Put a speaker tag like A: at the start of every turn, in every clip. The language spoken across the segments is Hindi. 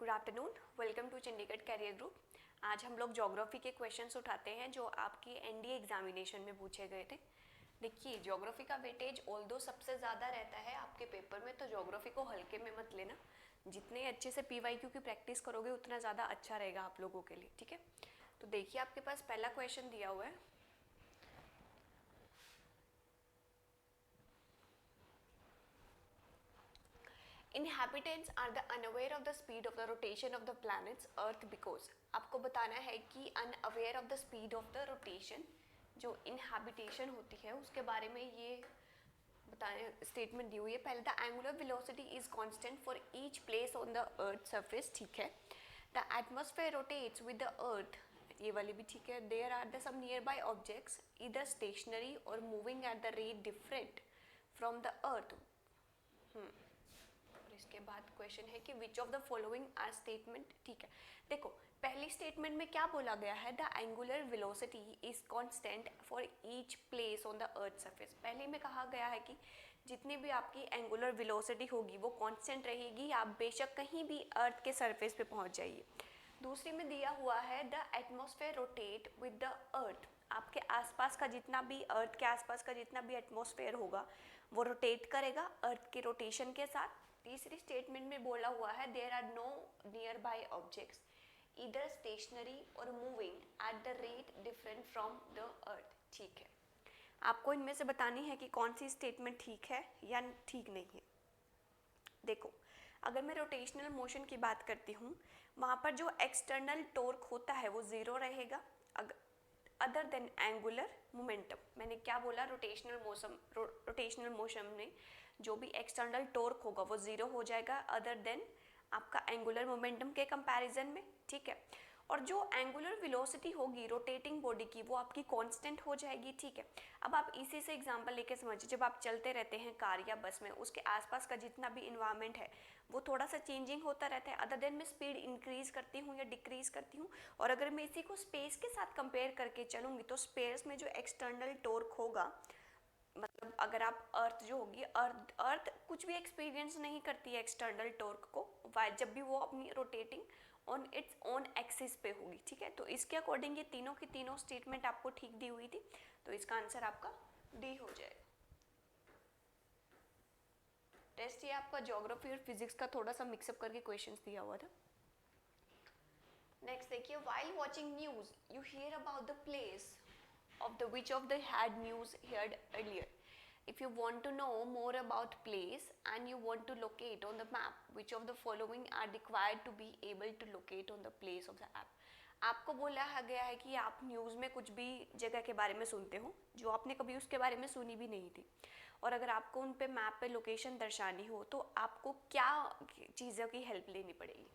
A: Good afternoon, welcome to Chandigarh career group. आज हम लोग ज्योग्राफी के क्वेश्चंस उठाते हैं जो आपकी एनडीए एग्जामिनेशन में पूछे गए थे। देखिए, ज्योग्राफी का वेटेज ऑल्दो सबसे ज़्यादा रहता है आपके पेपर में, तो ज्योग्राफी को हल्के में मत लेना। जितने अच्छे से पीवाईक्यू की प्रैक्टिस करोगे उतना ज़्यादा अच्छा रहेगा आप लोगों के लिए, ठीक है। तो देखिए, आपके पास पहला क्वेश्चन दिया हुआ है। Inhabitants are the unaware of the speed of the rotation of the planets Earth because आपको बताना है कि unaware of the speed of the rotation, जो inhabitation होती है उसके बारे में ये बताने स्टेटमेंट दी हुई है। पहले the angular velocity is constant for each place on the earth surface, ठीक है। The atmosphere rotates with the earth, ये वाली भी ठीक है। There are the some nearby objects इधर स्टेशनरी और moving at the rate different from the earth. इसके बाद क्वेश्चन है कि which of the following are statement, ठीक है। देखो, पहली स्टेटमेंट में क्या बोला गया है, the angular velocity is constant for each place on the earth surface. पहले में कहा गया है कि जितनी भी आपकी एंगुलर वेलोसिटी होगी वो कांस्टेंट रहेगी, आप बेशक कहीं भी अर्थ के सरफेस पे पहुंच जाइए। दूसरी में दिया हुआ है the atmosphere rotate with the अर्थ, आपके आसपास का जितना भी अर्थ के आसपास का जितना भी एटमॉस्फेयर होगा वो रोटेट करेगा अर्थ के रोटेशन के साथ। तीसरी स्टेटमेंट में बोला हुआ है there are no nearby objects इधर स्टेशनरी और moving at the rate different from the earth, ठीक है। आपको इनमें से बतानी है कि कौन सी स्टेटमेंट ठीक है या ठीक नहीं है। देखो, अगर मैं रोटेशनल मोशन की बात करती हूँ, वहाँ पर जो एक्सटर्नल टॉर्क होता है वो ज़ीरो रहेगा अदर देन एंगुलर मोमेंटम। मैंने क्या बोला, रोटेशनल मोशन में जो भी एक्सटर्नल टॉर्क होगा वो ज़ीरो हो जाएगा अदर देन आपका एंगुलर मोमेंटम के कंपैरिजन में, ठीक है। और जो एंगुलर वेलोसिटी होगी रोटेटिंग बॉडी की वो आपकी कांस्टेंट हो जाएगी, ठीक है। अब आप इसी से एग्जांपल लेके समझिए, जब आप चलते रहते हैं कार या बस में, उसके आसपास का जितना भी इन्वायरमेंट है वो थोड़ा सा चेंजिंग होता रहता है। अदर देन मैं स्पीड इंक्रीज करती हूँ या डिक्रीज करती हूँ, और अगर मैं इसी को स्पेस के साथ कंपेयर करके चलूँगी तो स्पेस में जो एक्सटर्नल टॉर्क होगा, मतलब अगर आप अर्थ जो होगी, अर्थ कुछ भी एक्सपीरियंस नहीं करती है एक्सटर्नल टॉर्क को, जब भी वो अपनी rotating on its own axis पे होगी, ठीक है। तो इसके अकॉर्डिंग ये तीनों की तीनों स्टेटमेंट आपको ठीक दी हुई थी, तो इसका आंसर आपका डी हो जाएगा। टेस्ट ये आपका ज्योग्राफी और फिजिक्स का थोड़ा सा मिक्सअप करके क्वेश्चंस दिया हुआ था। नेक्स्ट देखिए, while watching news you here about the place of the which of the had news heard earlier. If you want to know more about place and you want to locate on the map, which of the following are required to be able to locate on the place of the app? आपको बोला गया है कि आप न्यूज़ में कुछ भी जगह के बारे में सुनते हो जो आपने कभी उसके बारे में सुनी भी नहीं थी, और अगर आपको उन पे मैप पे लोकेशन दर्शानी हो तो आपको क्या चीज़ों की हेल्प लेनी पड़ेगी।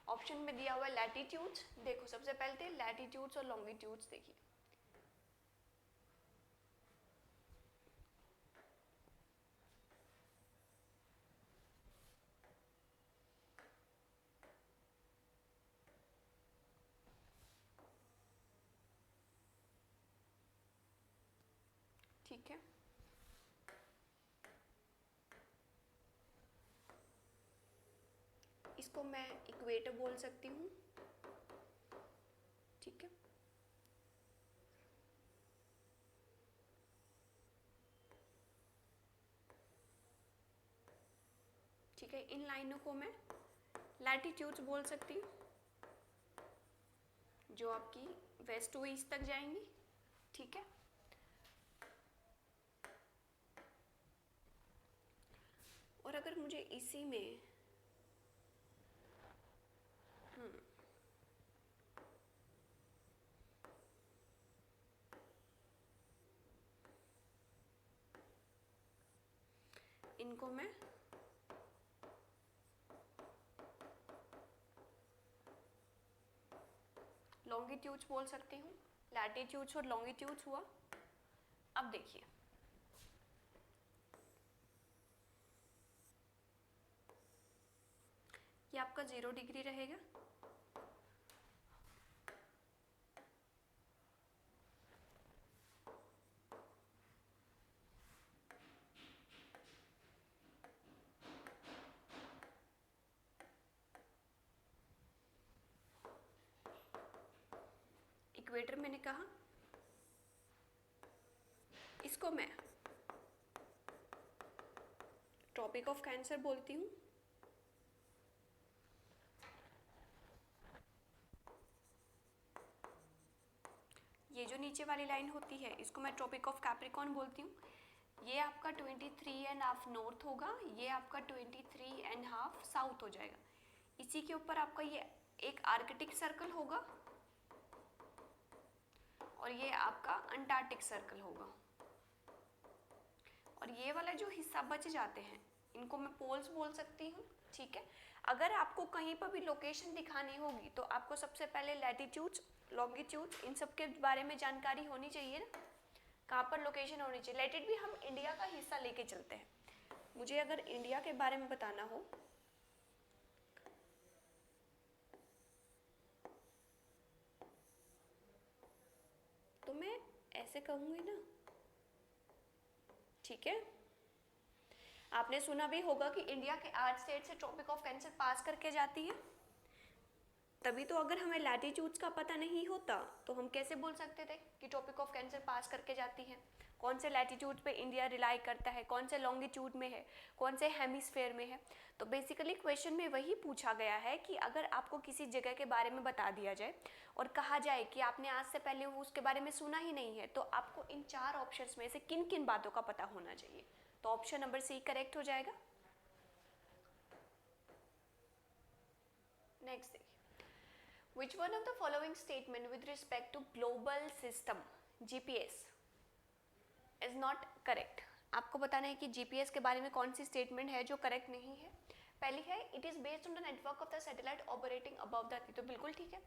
A: ऑप्शन में दिया हुआ है लैटिट्यूड्स। देखो, सबसे पहले लैटिट्यूड्स और लॉन्गिट्यूड्स देखिए। ठीक है, इसको मैं इक्वेटर बोल सकती हूँ, ठीक है। ठीक है, इन लाइनों को मैं लैटिट्यूड्स बोल सकती हूँ, जो आपकी वेस्ट टू ईस्ट तक जाएंगी, ठीक है। और अगर मुझे इसी में इनको मैं लॉन्गिट्यूड्स बोल सकती हूँ। लैटिट्यूड्स और लॉन्गिट्यूड्स हुआ। अब देखिए, ये आपका 0 डिग्री रहेगा, इक्वेटर मैंने कहा, इसको मैं ट्रॉपिक ऑफ कैंसर बोलती हूँ। ये जो नीचे वाली लाइन होती है इसको मैं ट्रॉपिक ऑफ कैप्रिकॉर्न बोलती हूँ। ये आपका 23.5 नॉर्थ होगा, ये आपका 23.5 साउथ हो जाएगा। इसी के ऊपर आपका ये एक आर्कटिक सर्कल होगा और ये आपका अंटार्कटिक सर्कल होगा। और ये वाला जो हिस्सा बच जाते हैं इनको मैं पोल्स बोल सकती हूँ, ठीक है। अगर आपको कहीं पर भी लोकेशन दिखानी होगी तो आपको सबसे पहले लैटिट्यूड्स, लॉन्गिट्यूड्स, इन सब के बारे में जानकारी होनी चाहिए ना, कहाँ पर लोकेशन होनी चाहिए। लेट इट भी हम इंडिया का हिस्सा लेके चलते हैं। मुझे अगर इंडिया के बारे में बताना हो तो मैं ऐसे कहूँगी ना, ठीक है। आपने सुना भी होगा कि इंडिया के 8 स्टेट से ट्रॉपिक ऑफ कैंसर पास करके जाती है। तभी तो अगर हमें लैटिट्यूड्स का पता नहीं होता तो हम कैसे बोल सकते थे कि ट्रॉपिक ऑफ कैंसर पास करके जाती है। कौन से लैटिट्यूड पे इंडिया रिलाई करता है, कौन से लॉन्गिट्यूड में है, कौन से हेमिस्फेयर में है। तो बेसिकली क्वेश्चन में वही पूछा गया है कि अगर आपको किसी जगह के बारे में बता दिया जाए और कहा जाए कि आपने आज से पहले उसके बारे में सुना ही नहीं है, तो आपको इन 4 ऑप्शंस में से किन किन बातों का पता होना चाहिए। तो ऑप्शन नंबर सी करेक्ट हो जाएगा। नेक्स्ट देखिए, which one of the following statement with respect to global system GPS is not correct। आपको बताना है कि GPS के बारे में कौन सी स्टेटमेंट है जो करेक्ट नहीं है। पहली है it is based on the network of the satellite operating above the earth. तो बिल्कुल ठीक है।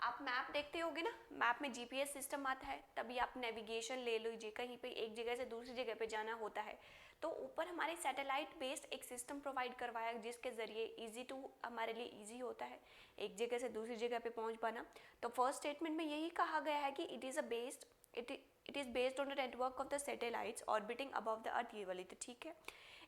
A: आप मैप देखते होगे ना, मैप में GPS सिस्टम आता है, तभी आप नेविगेशन ले लीजिए, कहीं पे एक जगह से दूसरी जगह पे जाना होता है तो ऊपर हमारे सैटेलाइट बेस्ड एक सिस्टम प्रोवाइड करवाया जिसके जरिए इजी टू हमारे लिए इजी होता है एक जगह से दूसरी जगह पे पहुंच पाना। तो फर्स्ट स्टेटमेंट में यही कहा गया है कि it is based on the network of the satellites orbiting above the earth. ये वाली तो ठीक है।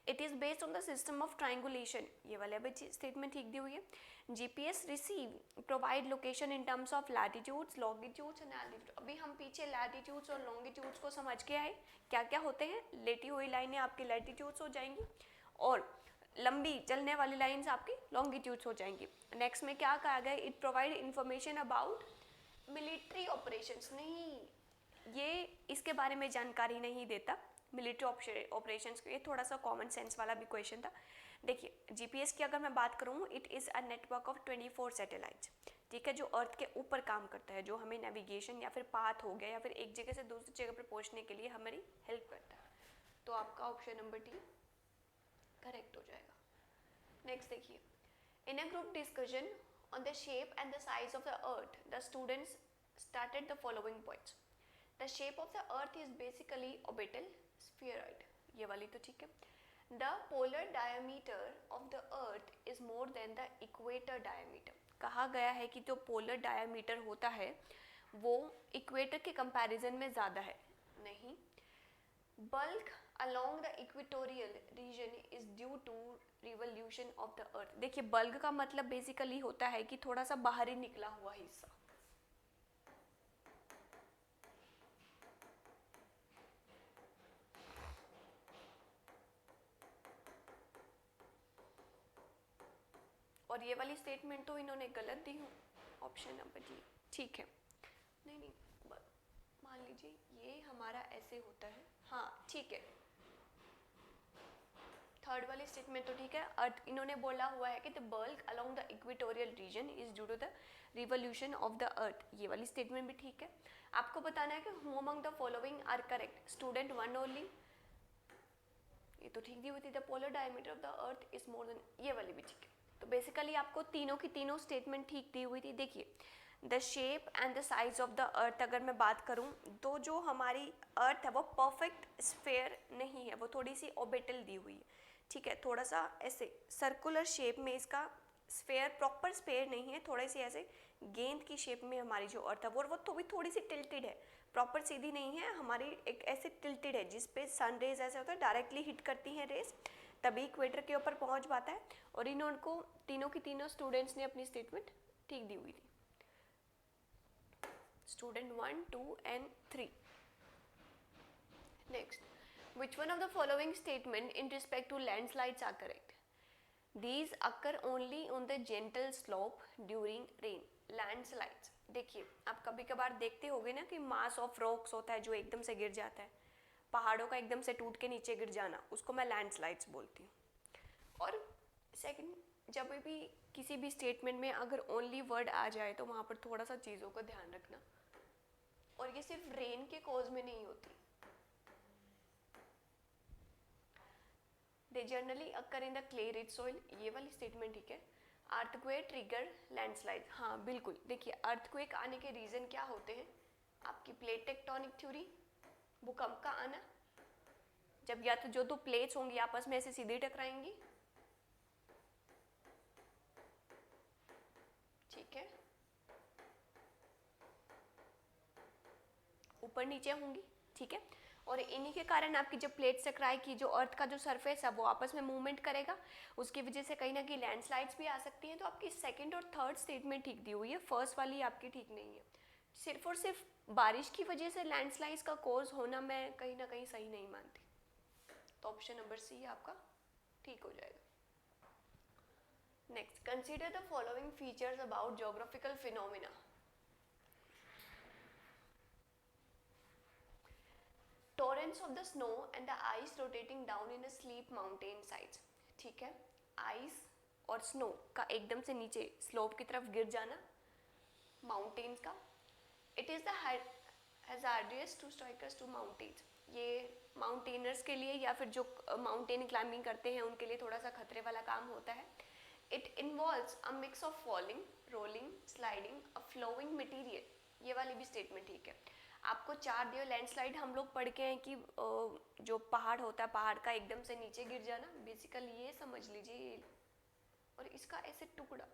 A: It is based on the system of triangulation, ये वाले अभी स्टेटमेंट ठीक दी हुई है। GPS receive provide location in terms of latitudes, longitudes and altitude. अभी हम पीछे लैटिट्यूड्स और लॉन्गिट्यूड्स को समझ के आए, क्या क्या होते हैं। लेटी हुई लाइनें आपकी लैटिट्यूड्स हो जाएंगी और लंबी चलने वाली लाइंस आपकी लॉन्गिट्यूड्स हो जाएंगी। नेक्स्ट में क्या कहा गया, it provide information about military operations. नहीं, ये इसके बारे में जानकारी नहीं देता मिलिट्री ऑपरेशंस। ये थोड़ा सा कॉमन सेंस वाला भी क्वेश्चन था। देखिए जीपीएस की अगर मैं बात करूँ, it is a network of 24 satellites, ठीक है, जो अर्थ के ऊपर काम करता है, जो हमें नेविगेशन या फिर पाथ हो गया या फिर एक जगह से दूसरी जगह पर पहुँचने के लिए हमारी हेल्प करता है। तो आपका ऑप्शन नंबर डी करेक्ट हो जाएगा। नेक्स्ट देखिए, in a group discussion on the shape and the size of the earth the students started the following points. The shape of the earth is basically orbital spheroid, ये वाली तो ठीक है। The polar diameter of the earth is more than the equator diameter. कहा गया है कि जो पोलर डायमीटर होता है वो इक्वेटर के कंपैरिजन में ज़्यादा है। नहीं, bulk along the equatorial region is due to revolution of the earth। देखिए बल्क का मतलब बेसिकली होता है कि थोड़ा सा बाहरी निकला हुआ हिस्सा। और ये वाली स्टेटमेंट तो इन्होंने गलत दी हूँ, ऑप्शन नंबर डी ठीक है। नहीं, मान लीजिए ये हमारा ऐसे होता है, हाँ ठीक है। थर्ड वाली स्टेटमेंट तो ठीक है। अर्थ इन्होंने बोला हुआ है कि the bulk along the equatorial region is due to the revolution of the earth, ये वाली स्टेटमेंट भी ठीक है। आपको बताना है कि who among the following are correct. Student 1 only, ये तो ठीक दी हुई थी। The polar diameter of the earth is more than, ये वाली भी ठीक है। तो बेसिकली आपको तीनों की तीनों स्टेटमेंट ठीक दी हुई थी। देखिए the shape and the size of the अर्थ अगर मैं बात करूं तो जो हमारी अर्थ है वो परफेक्ट स्फेयर नहीं है, वो थोड़ी सी ऑर्बिटल दी हुई है, ठीक है। थोड़ा सा ऐसे सर्कुलर शेप में इसका स्फेयर, प्रॉपर स्फेयर नहीं है, थोड़ी सी ऐसे गेंद की शेप में हमारी जो अर्थ है वो तो भी थोड़ी सी टिल्टेड है, प्रॉपर सीधी नहीं है हमारी, एक ऐसे टिल्टेड है जिसपे सन रेज ऐसे होता है डायरेक्टली हिट करती हैं रेज, तभी इक्वेटर के ऊपर पहुंच पाता है। और इनको तीनों की तीनों स्टूडेंट्स ने अपनी स्टेटमेंट ठीक दी हुई थी। Student 1, 2 and 3. Next, which one of the following statement in respect to landslides are correct? These occur only on the gentle slope during rain. Landslides, देखिए आप कभी कभार देखते होगे ना कि मास ऑफ रॉक्स होता है जो एकदम से गिर जाता है, पहाड़ों का एकदम से टूट के नीचे गिर जाना, उसको मैं लैंडस्लाइड्स बोलती हूँ. और सेकंड, जब भी किसी भी स्टेटमेंट में अगर ओनली वर्ड आ जाए तो वहाँ पर थोड़ा सा चीज़ों का ध्यान रखना. और ये सिर्फ रेन के कॉज में नहीं होती. They generally occur in the clay rich soil, ये वाली स्टेटमेंट ठीक है. अर्थक्वेक ट्रिगर लैंडस्लाइड, हाँ बिल्कुल. देखिए अर्थक्वेक आने के रीज़न क्या होते हैं? आपकी प्लेट टेक्टोनिक थ्योरी, भूकंप का आना, जब या तो जो दो प्लेट्स होंगी आपस में ऐसे सीधे टकराएंगी, ठीक है, ऊपर नीचे होंगी, ठीक है. और इन्हीं के कारण आपकी जब प्लेट टकराए की जो अर्थ का जो सरफेस है वो आपस में मूवमेंट करेगा, उसकी वजह से कहीं ना कहीं लैंडस्लाइड्स भी आ सकती हैं. तो आपकी सेकंड और थर्ड स्टेटमेंट ठीक दी हुई है, फर्स्ट वाली आपकी ठीक नहीं है. सिर्फ और सिर्फ बारिश की वजह से लैंडस्लाइड्स का कॉज होना मैं कहीं ना कहीं सही नहीं मानती. तो ऑप्शन नंबर सी आपका ठीक हो जाएगा. Next, consider the following features about geographical phenomena. Torrents of the snow and the ice rotating down in a steep mountain sides, ठीक है. आइस और स्नो का एकदम से नीचे स्लोप की तरफ गिर जाना माउंटेन्स का. It is the hazardous to strikers to mountains, ये माउंटेनर्स के लिए या फिर जो माउंटेन क्लाइंबिंग करते हैं उनके लिए थोड़ा सा खतरे वाला काम होता है. It involves a mix of falling, rolling, sliding, a flowing material, ये वाली भी स्टेटमेंट ठीक है. आपको चार दियो लैंडस्लाइड हम लोग पढ़ के हैं कि जो पहाड़ होता है पहाड़ का एकदम से नीचे गिर जाना, बेसिकली ये समझ लीजिए. और इसका ऐसे टुकड़ा,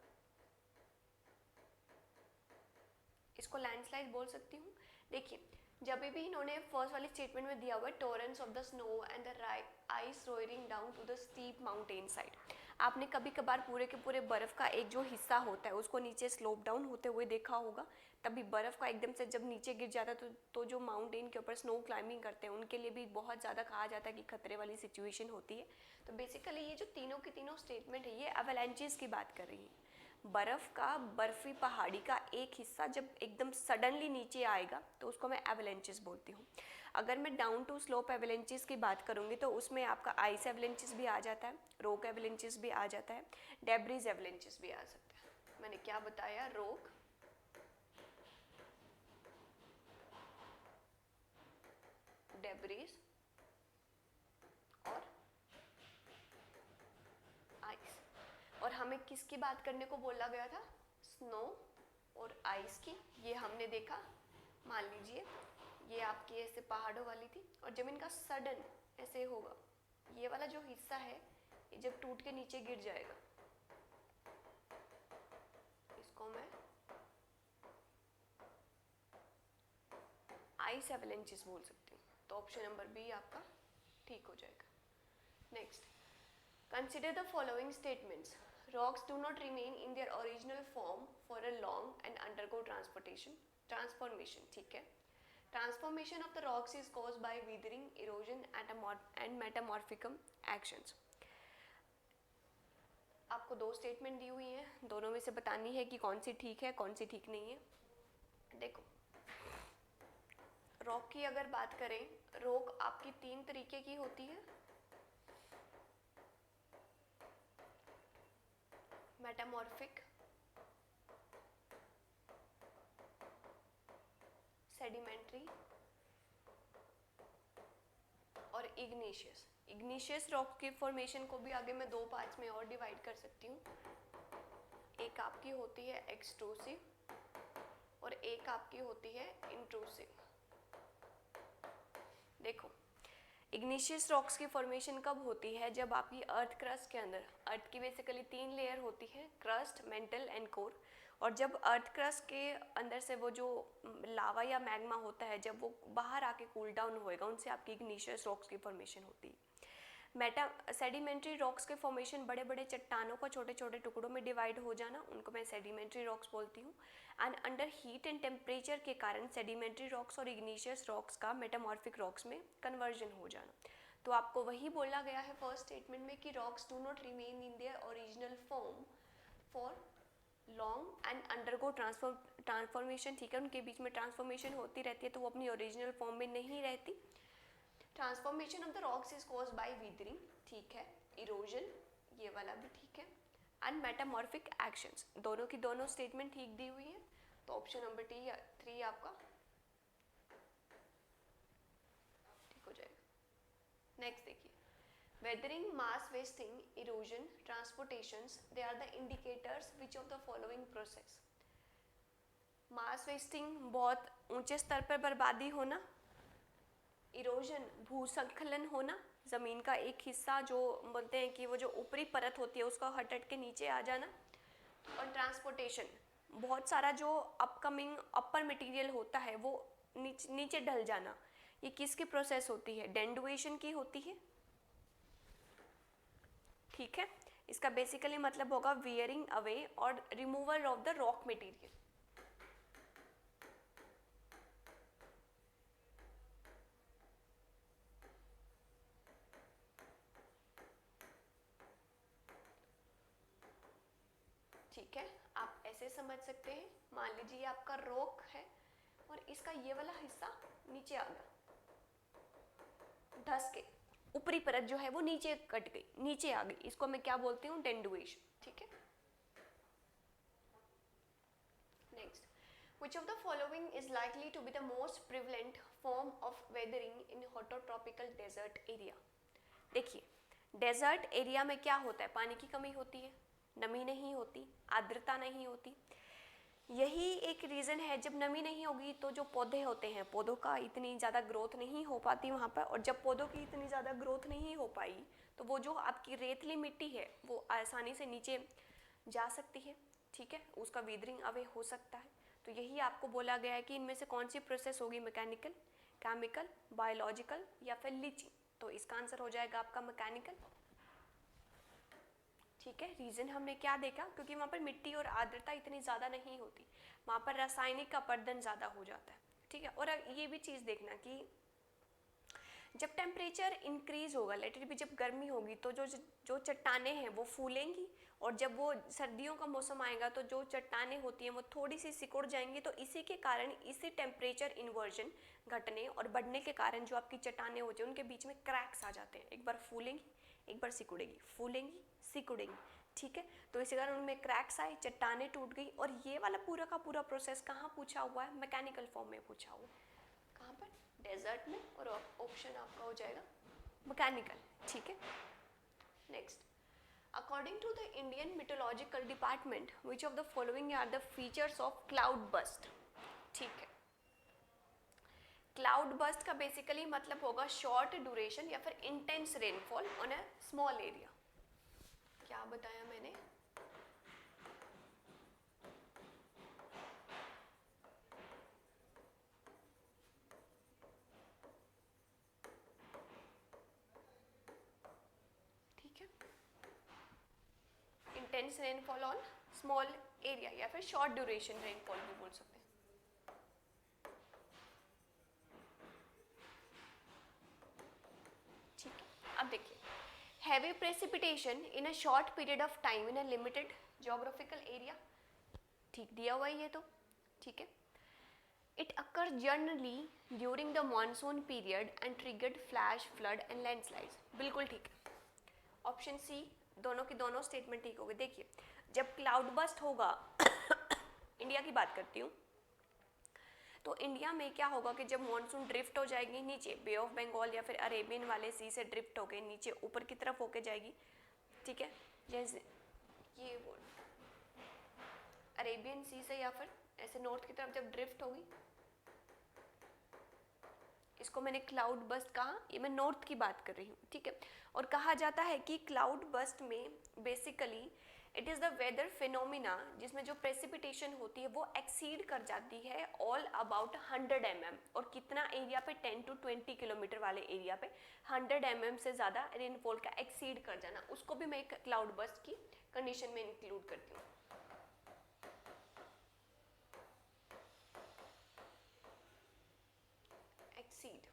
A: इसको लैंडस्लाइड बोल सकती हूँ. देखिए जब भी इन्होंने फर्स्ट वाली स्टेटमेंट में दिया हुआ है torrents of the snow and the ice rowing down to the steep mountain side, आपने कभी कभार पूरे के पूरे बर्फ़ का एक जो हिस्सा होता है उसको नीचे स्लोप डाउन होते हुए देखा होगा. तभी बर्फ़ का एकदम से जब नीचे गिर जाता है तो जो माउंटेन के ऊपर स्नो क्लाइंबिंग करते हैं उनके लिए भी बहुत ज़्यादा कहा जाता है कि खतरे वाली सिचुएशन होती है. तो बेसिकली ये जो तीनों की तीनों स्टेटमेंट है ये अवेलांचेस की बात कर रही है. बर्फ़ का, बर्फ़ी पहाड़ी का एक हिस्सा जब एकदम सडनली नीचे आएगा तो उसको मैं एवलांचेस बोलती हूँ. अगर मैं डाउन टू स्लोप एवलांचेस की बात करूँगी तो उसमें आपका आइस एवलांचेस भी आ जाता है, रॉक एवलांचेस भी आ जाता है, डेब्रिज एवलांचेस भी आ सकता है. मैंने क्या बताया? रॉक, डेब्रिज और आइस. और हमें किसकी बात करने को बोला गया था? स्नो और आइस की. ये हमने देखा. मान लीजिए ये आपकी ऐसे पहाड़ों वाली थी और जब इनका सडन ऐसे होगा, ये वाला जो हिस्सा है ये जब टूट के नीचे गिर जाएगा, इसको मैं आइस एवलांचेस बोल सकती हूँ. तो ऑप्शन नंबर बी आपका ठीक हो जाएगा. Next, consider the following statements. Rocks do not remain in their original form for a long and undergo transformation, ठीक है. Transformation of the rocks is caused by weathering, erosion and metamorphic actions. आपको दो स्टेटमेंट दी हुई हैं, दोनों में से बतानी है कि कौन सी ठीक है कौन सी ठीक नहीं है. देखो रॉक की अगर बात करें, रॉक आपकी तीन तरीके की होती है. मेटामॉर्फिक, सेडिमेंट्री और इग्नीशियस. इग्नीशियस रॉक की फॉर्मेशन को भी आगे मैं दो पार्ट्स में और डिवाइड कर सकती हूँ. एक आपकी होती है एक्सट्रूसिव और एक आपकी होती है इंट्रूसिव. देखो इग्नीशियस रॉक्स की फॉर्मेशन कब होती है? जब आपकी अर्थ क्रस्ट के अंदर, अर्थ की बेसिकली तीन लेयर होती है, क्रस्ट, मेंटल एंड कोर. और जब अर्थ क्रस्ट के अंदर से वो जो लावा या मैग्मा होता है जब वो बाहर आके कूल डाउन होएगा, उनसे आपकी इग्नीशियस रॉक्स की फॉर्मेशन होती है. मेटा सेडिमेंट्री रॉक्स के फॉर्मेशन बड़े बड़े चट्टानों का छोटे छोटे टुकड़ों में डिवाइड हो जाना, उनको मैं सेडिमेंट्री रॉक्स बोलती हूँ। And under heat and temperature के कारण सेडिमेंट्री रॉक्स और इग्नीशियस रॉक्स का मेटामॉर्फिक रॉक्स में कन्वर्जन हो जाना। तो आपको वही बोला गया है फर्स्ट स्टेटमेंट में कि rocks do not remain in their original form for long and undergo transformation, ठीक है, उनके बीच में ट्रांसफॉर्मेशन होती रहती है, तो वो अपनी ओरिजिनल फॉर्म में नहीं रहती। Transformation of the rocks is caused by weathering, ठीक है, इरोजन, ये वाला भी ठीक है, एंड मेटामॉर्फिक एक्शंस, दोनों की दोनों स्टेटमेंट ठीक दी हुई है। तो ऑप्शन नंबर 3 आपका ठीक हो जाएगा। नेक्स्ट देखिए, weathering, mass wasting, erosion, transportations, they are the indicators which of the following process? mass wasting बहुत ऊंचे स्तर पर बर्बादी होना, इरोजन भूस्खलन होना, ज़मीन का एक हिस्सा जो बोलते हैं कि वो जो ऊपरी परत होती है उसका हट के नीचे आ जाना, और ट्रांसपोर्टेशन बहुत सारा जो अपकमिंग अपर मटेरियल होता है वो नीचे ढल जाना। ये किसकी प्रोसेस होती है? डेंडुएशन की होती है, ठीक है। इसका बेसिकली मतलब होगा वियरिंग अवे और removal of the rock material. ठीक है, आप ऐसे समझ सकते हैं, मान लीजिए आपका रॉक है और इसका ये वाला हिस्सा नीचे आ गया, धस के ऊपरी परत जो है वो नीचे कट गई, नीचे आ गई, इसको मैं क्या बोलती हूँ? डेंडुएशन, ठीक है। Next, which of the following is likely to be the most prevalent form of weathering in hottropical desert area? देखिए, डेजर्ट एरिया में क्या होता है? पानी की कमी होती है, नमी नहीं होती, आर्द्रता नहीं होती। यही एक रीज़न है, जब नमी नहीं होगी तो जो पौधे होते हैं, पौधों का इतनी ज़्यादा ग्रोथ नहीं हो पाती वहाँ पर, और जब पौधों की इतनी ज़्यादा ग्रोथ नहीं हो पाई तो वो जो आपकी रेतली मिट्टी है वो आसानी से नीचे जा सकती है, ठीक है, उसका वीदरिंग अवे हो सकता है। तो यही आपको बोला गया है कि इनमें से कौन सी प्रोसेस होगी, मैकेनिकल, केमिकल, बायोलॉजिकल या फिर लीचिंग। तो इसका आंसर हो जाएगा आपका मैकेनिकल, ठीक है। रीज़न हमने क्या देखा? क्योंकि वहाँ पर मिट्टी और आर्द्रता इतनी ज़्यादा नहीं होती, वहाँ पर रासायनिक अपरदन ज़्यादा हो जाता है, ठीक है। और ये भी चीज़ देखना कि जब टेम्परेचर इंक्रीज होगा, लेट इट बी, जब गर्मी होगी तो जो चट्टानें हैं वो फूलेंगी, और जब वो सर्दियों का मौसम आएगा तो जो चट्टानें होती हैं वो थोड़ी सी सिकुड़ जाएंगी। तो इसी के कारण, इसी टेम्परेचर इन्वर्जन घटने और बढ़ने के कारण जो आपकी चट्टानें होती हैं उनके बीच में क्रैक्स आ जाते हैं, एक बार फूलेंगी, एक बार सिकुड़ेगी, फूलेंगी, सिकुड़ेंगी, ठीक है। तो इसी कारण उनमें क्रैक्स आए, चट्टानें टूट गई। और ये वाला पूरा का पूरा प्रोसेस कहाँ पूछा हुआ है? मैकेनिकल फॉर्म में पूछा हुआ है, कहाँ पर? डेजर्ट में, और ऑप्शन आपका हो जाएगा मैकेनिकल, ठीक है। Next, according to the Indian meteorological department, which of the following are the features of cloudburst? ठीक है, क्लाउड बस्ट का बेसिकली मतलब होगा शॉर्ट ड्यूरेशन या फिर intense rainfall on a small area. क्या बताया मैंने? ठीक है, intense rainfall on small area या फिर शॉर्ट ड्यूरेशन रेनफॉल भी बोल सकते हैं। ठीक है, अब देखिए, heavy precipitation in a short period of time in a limited geographical area, ठीक दिया हुआ है ये तो, ठीक है। It occurs generally during the monsoon period and triggered flash flood and landslides, बिल्कुल ठीक है। ऑप्शन सी, दोनों की दोनों स्टेटमेंट ठीक होगी। देखिए, जब क्लाउड बस्ट होगा इंडिया की बात करती हूँ, तो इंडिया में क्या होगा कि जब मॉनसून ड्रिफ्ट हो जाएगी नीचे, बे ऑफ बंगाल या फिर अरेबियन वाले सी से ड्रिफ्ट होके नीचे ऊपर की तरफ होके जाएगी, ठीक है, जैसे ये बोल अरेबियन सी से या फिर ऐसे नॉर्थ की तरफ जब ड्रिफ्ट होगी, इसको मैंने क्लाउड बस्ट कहा, ये मैं नॉर्थ की बात कर रही हूँ, ठीक है। और कहा जाता है कि क्लाउड बस्ट में basically it is the weather phenomena जिसमें जो प्रेसिपिटेशन होती है वो एक्सीड कर जाती है ऑल अबाउट 100 mm, और कितना एरिया पे 10 to 20 किलोमीटर वाले एरिया पे 100 mm से ज़्यादा रेनफॉल का एक्सीड कर जाना, उसको भी मैं एक क्लाउड बर्स्ट की कंडीशन में इंक्लूड करती हूँ। एक्सीड,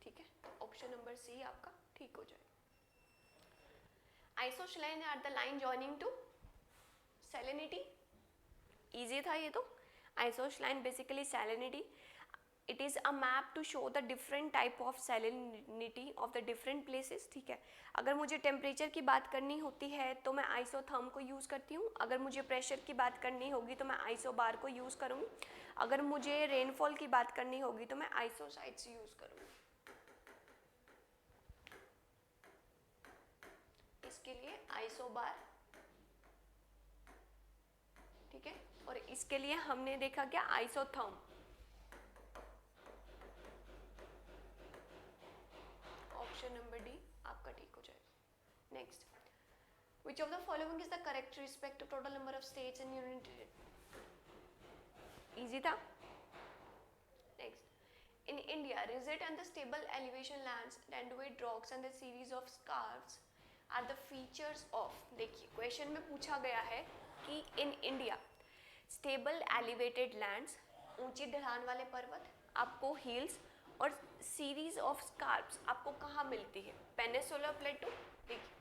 A: ठीक है, ऑप्शन नंबर सी आपका ठीक हो जाएगा। Isohaline are the line joining to salinity, easy था ये तो। Isohaline basically salinity, it is a map to show the different type of salinity of the different places, ठीक है। अगर मुझे टेम्परेचर की बात करनी होती है तो मैं आइसोथर्म को यूज़ करती हूँ, अगर मुझे प्रेशर की बात करनी होगी तो मैं आइसोबार को यूज़ करूँगी, अगर मुझे रेनफॉल की बात करनी होगी तो मैं आइसोसाइट्स यूज़ करूँगी। इसके लिए आइसोबार, ठीक है, और इसके लिए हमने देखा क्या, आइसोथर्म। ऑप्शन नंबर डी आपका ठीक हो जाएगा। Next, which of the following is the correct respect to total number of states and union territory? Easy था। Next, in India, rigid and the stable elevation lands, Danduit rocks and the series of scarps are the features of, देखिए क्वेश्चन में पूछा गया है कि in India stable elevated lands, ऊंची ढलान वाले पर्वत, आपको हिल्स और सीरीज ऑफ स्कार्प्स आपको कहाँ मिलती है, पेनिसुलर प्लेटो। देखिए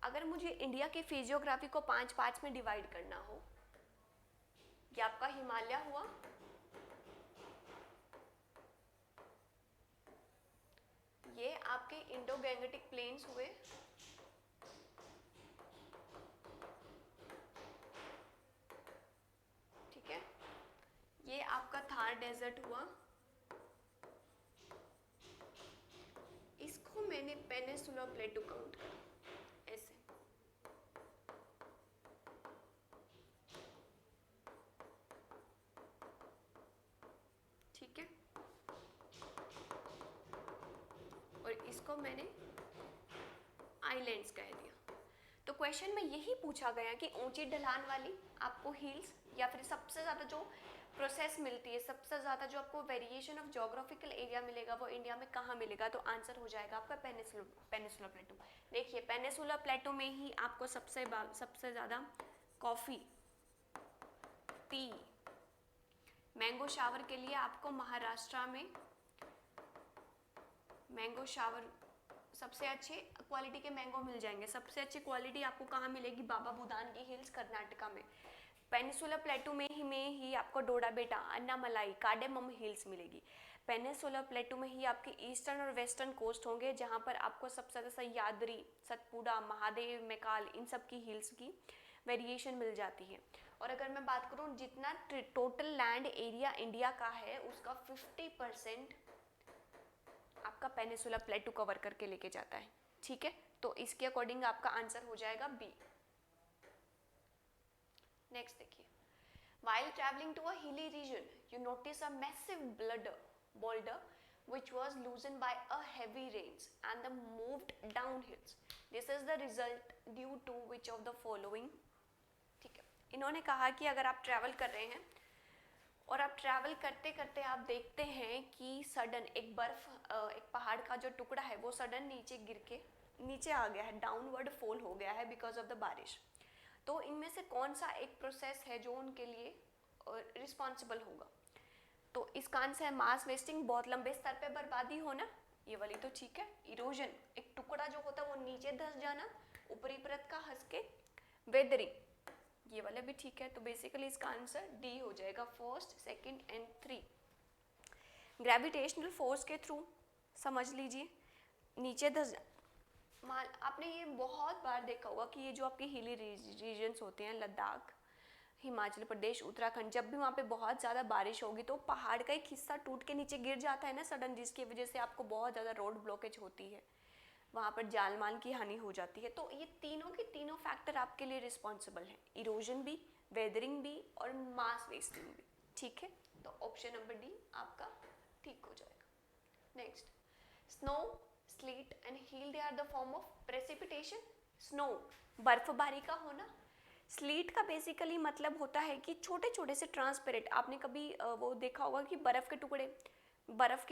A: अगर मुझे इंडिया के फिजियोग्राफी को 5 पार्ट्स में डिवाइड करना हो, ये आपका हिमालय हुआ, ये आपके इंडो गैंगेटिक प्लेन्स हुए, ठीक है, ये आपका थार डेजर्ट हुआ, इसको मैंने पेनिसुलर प्लेटो काउंट करा ऐसे, ठीक है, और इसको मैंने आइलैंड्स कह दिया। तो क्वेश्चन में यही पूछा गया कि ऊंची ढलान वाली आपको हिल्स, या फिर सबसे ज़्यादा जो प्रोसेस मिलती है, सबसे ज़्यादा जो आपको वेरिएशन ऑफ जोग्राफिकल एरिया मिलेगा वो इंडिया में कहाँ मिलेगा, तो आंसर हो जाएगा आपका पेनिसुलर प्लेटो। देखिए पेनिसुलर प्लेटो में ही आपको सबसे ज़्यादा कॉफ़ी, टी, मैंगो शावर के लिए आपको महाराष्ट्र में मैंगो शावर सबसे अच्छे क्वालिटी के मैंगो मिल जाएंगे। सबसे अच्छी क्वालिटी आपको कहाँ मिलेगी, बाबा बुदान की हिल्स कर्नाटका में। पेनिसुलर प्लेटो में ही आपको डोडा बेटा, अन्नामलाई, कार्डेमम हिल्स मिलेगी। पेनिसुलर प्लेटो में ही आपके ईस्टर्न और वेस्टर्न कोस्ट होंगे जहाँ पर आपको सबसे ज़्यादा सह्याद्री, सतपुड़ा, महादेव, मैकाल, इन सब की हिल्स की वेरिएशन मिल जाती है। और अगर मैं बात करूँ जितना टोटल लैंड एरिया इंडिया का है उसका 50% आपका पेनिसुलर प्लेटो कवर करके लेके जाता है, ठीक है। तो इसके अकॉर्डिंग आपका आंसर हो जाएगा बी। नेक्स्ट देखिए, while traveling to a hilly region you notice a massive boulder which was loosened by a heavy rains and then moved downhills. This is the result due to which of the following, ठीक है। इन्होंने कहा कि अगर आप ट्रैवल कर रहे हैं और आप ट्रैवल करते करते आप देखते हैं कि सडन एक पहाड़ का जो टुकड़ा है वो सडन नीचे गिर के नीचे आ गया है, डाउनवर्ड फॉल हो गया है बिकॉज ऑफ द बारिश। तो इनमें से कौन सा एक प्रोसेस है जो उनके लिए रिस्पॉन्सिबल होगा, तो इसका आंसर है मास वेस्टिंग, बहुत लंबे स्तर पे बर्बादी होना, ये वाली तो ठीक है। इरोजन, एक टुकड़ा जो होता है वो नीचे धंस जाना, ऊपरी परत का हंस के, वेदरिंग, ये वाला भी ठीक है। तो बेसिकली इसका आंसर डी हो जाएगा, first, second and 3। Gravitational force के थ्रू समझ लीजिए नीचे धस, आपने ये बहुत बार देखा होगा कि ये जो आपके हिली रीजन्स होते हैं, लद्दाख, हिमाचल प्रदेश, उत्तराखंड, जब भी वहाँ पे बहुत ज़्यादा बारिश होगी तो पहाड़ का एक हिस्सा टूट के नीचे गिर जाता है ना सडन, जिसकी वजह से आपको बहुत ज़्यादा रोड ब्लॉकेज होती है। वहाँ पर जान माल की हानि हो जाती है। तो ये तीनों के तीनों फैक्टर आपके लिए रिस्पॉन्सिबल हैं, इरोजन भी, वेदरिंग भी और मास वेस्टिंग भी। ठीक है, तो ऑप्शन नंबर डी आपका ठीक हो जाएगा। Next, snow, sleet and hail they are the form of precipitation. Snow बर्फबारी का होना, स्लीट का बेसिकली मतलब होता है कि छोटे छोटे से ट्रांसपेरेंट, आपने कभी वो देखा होगा कि बर्फ के टुकड़े, बर्फ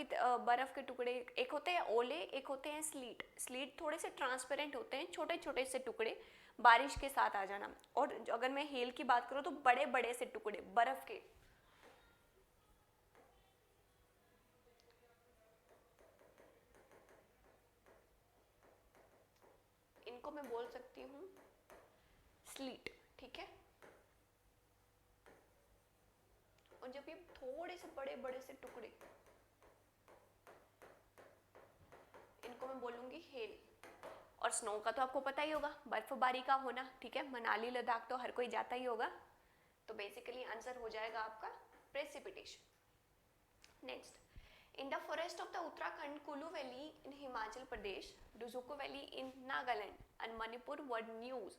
A: के टुकड़े एक होते हैं ओले, एक होते हैं स्लीट। स्लीट थोड़े से ट्रांसपेरेंट होते हैं, छोटे छोटे से टुकड़े बारिश के साथ आ जाना। और अगर मैं हेल की बात करूँ तो बड़े बड़े से टुकड़े बर्फ के। इनको मैं बोल सकती हूँ स्लीट। ठीक है, और जब ये थोड़े से बड़े बड़े से टुकड़े, इनको मैं बोलूंगी हेल। और स्नो का तो आपको पता ही होगा, बर्फबारी का होना। ठीक है, मनाली लद्दाख तो हर कोई जाता ही होगा, तो बेसिकली आंसर हो जाएगा आपका precipitation. Next, in the forest of the Uttarakhand, Kullu valley in Himachal Pradesh, Dzukou valley in Nagaland and Manipur were news.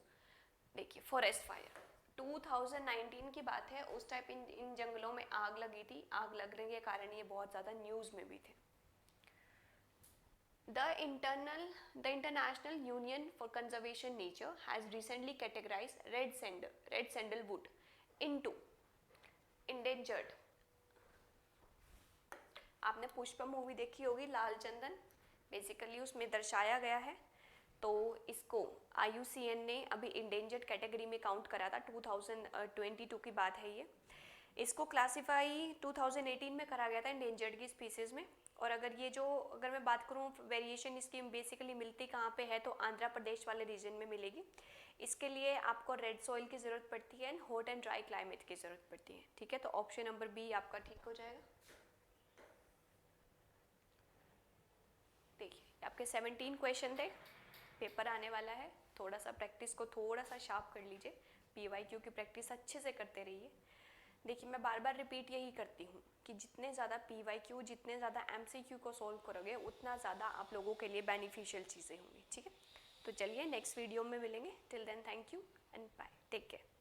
A: देखिए, फॉरेस्ट फायर 2019 की बात है, उस टाइप इन जंगलों में आग लगी थी। आग लगने के कारण ये बहुत ज़्यादा न्यूज़ में भी थे। The International Union for Conservation Nature has recently categorized red sandalwood into endangered। आपने पुष्पा मूवी देखी होगी, लाल चंदन, बेसिकली उसमें दर्शाया गया है। तो इसको IUCN ने अभी इंडेंजर्ड कैटेगरी में काउंट करा था, 2022 की बात है ये। इसको क्लासीफाई 2018 में करा गया था इंडेंजर्ड की स्पीसीज में। और अगर मैं बात करूँ वेरिएशन इसकी बेसिकली मिलती कहाँ पे है, तो आंध्र प्रदेश वाले रीजन में मिलेगी। इसके लिए आपको रेड सॉइल की ज़रूरत पड़ती है and hot and dry climate की ज़रूरत पड़ती है। ठीक है, तो ऑप्शन नंबर बी आपका ठीक हो जाएगा। देखिए, आपके 17 क्वेश्चन थे, पेपर आने वाला है, थोड़ा सा प्रैक्टिस को थोड़ा सा शार्प कर लीजिए, PYQ की प्रैक्टिस अच्छे से करते रहिए। देखिए, मैं बार बार रिपीट यही करती हूँ कि जितने ज़्यादा PYQ, जितने ज़्यादा MCQ को सॉल्व करोगे, उतना ज़्यादा आप लोगों के लिए बेनिफिशियल चीज़ें होंगी। ठीक है, तो चलिए नेक्स्ट वीडियो में मिलेंगे। Till then thank you and bye, take care.